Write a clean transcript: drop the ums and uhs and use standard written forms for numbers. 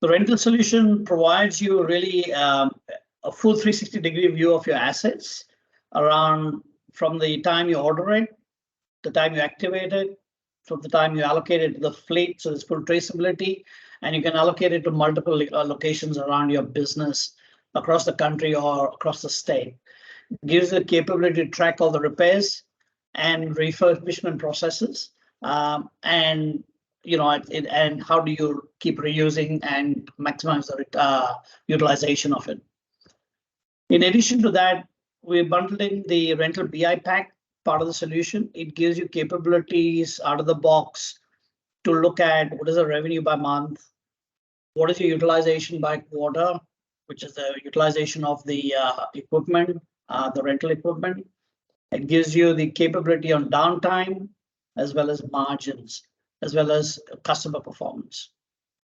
The rental solution provides you really a full 360-degree view of your assets around from the time you order it, the time you activate it, from the time you allocate it to the fleet, so there's full traceability, and you can allocate it to multiple locations around your business across the country or across the state. It gives you the capability to track all the repairs and refurbishment processes, and and how do you keep reusing and maximize the utilization of it. In addition to that, we're bundling the rental BI pack part of the solution. It gives you capabilities out of the box to look at what is the revenue by month, what is your utilization by quarter, which is the utilization of the equipment, the rental equipment. It gives you the capability on downtime, as well as margins, as well as customer performance.